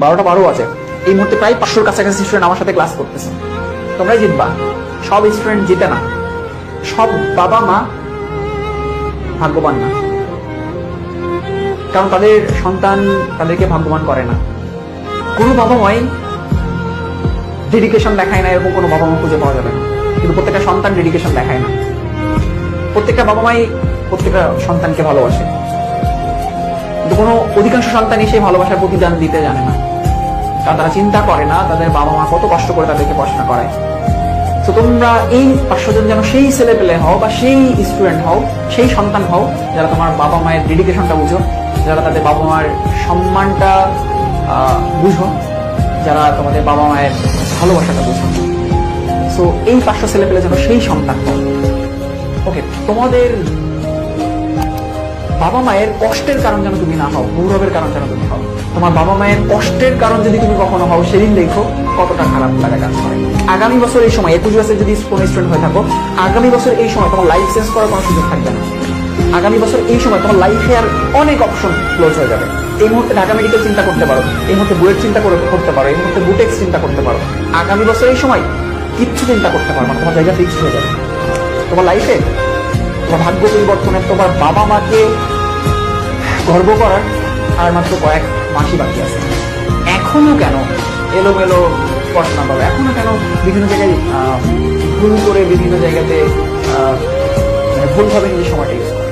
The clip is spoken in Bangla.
12টা 12 আছে, এই মুহূর্তে প্রায় 500-র কাছাকাছি স্টুডেন্ট আমার সাথে ক্লাস করতেছে। তোমরাই জিতবা, সব স্টুডেন্ট জিতে না, সব বাবা মা ভাগ্যবান না, কারণ তাদের সন্তান তাদেরকে ভাগ্যবান করে না। কোনো বাবা মাই ডেডিকেশন দেখায় না, এরকম কোনো বাবা মা খুঁজে পাওয়া যাবে না। কিন্তু প্রত্যেকটা সন্তান ডেডিকেশন দেখায় না, প্রত্যেকটা বাবা মাই প্রত্যেকটা সন্তানকে ভালোবাসে, কিন্তু কোনো অধিকাংশ সন্তানই সেই ভালোবাসার প্রতিদান দিতে জানে না, কারণ তারা চিন্তা করে না তাদের বাবা মা কত কষ্ট করে তাদেরকে পড়াশোনা করায়। তো তোমরা এই 500 জন যেন সেই ছেলে পেলে হও বা সেই স্টুডেন্ট হও, সেই সন্তান হও যারা তোমার বাবা মায়ের ডেডিকেশনটা বুঝো, যারা তাদের বাবা মায়ের সম্মানটা বুঝো, যারা তোমাদের বাবা মায়ের ভালোবাসাটা বুঝো। সো এই 500 ছেলে পেলে যেন সেই সন্তান হও। ওকে, তোমাদের বাবা মায়ের কষ্টের কারণ যেন তুমি না হও, গৌরবের কারণ যেন তুমি হও। তোমার বাবা মায়ের কষ্টের কারণ যদি তুমি কখনো হও, সেদিন দেখো কতটা খারাপ লাগা কাজ করে। আগামী বছর এই সময় 21 বছর যদি কোনো স্টুডেন্ট হয়ে থাকো, আগামী বছর এই সময় তোমার লাইফ চেঞ্জ করার কোনো সুযোগ থাকবে না। আগামী বছর এই সময় তোমার লাইফে আর অনেক অপশন ক্লোজ হয়ে যাবে। এই মুহূর্তে ঢাকা মেডিকেল চিন্তা করতে পারো, এই মুহূর্তে বুয়েট চিন্তা করতে পারো, এই মুহূর্তে বুটেক্স চিন্তা করতে পারো। আগামী বছর এই সময় কিচ্ছু চিন্তা করতে পারো না, তোমার জায়গা ফিক্সড হয়ে যাবে। তোমার লাইফে তোমার ভাগ্য পরিবর্তনের, তোমার বাবা মাকে গর্ব করার আর মাত্র কয়েক মাসই বাকি আছে। এখনো কেন এলোমেলো পড়াশোনা করো? এখনো কেন বিভিন্ন জায়গায় ভুল করে বিভিন্ন জায়গাতে ভুলভাবে নিজের সময়টা ইউজ করো?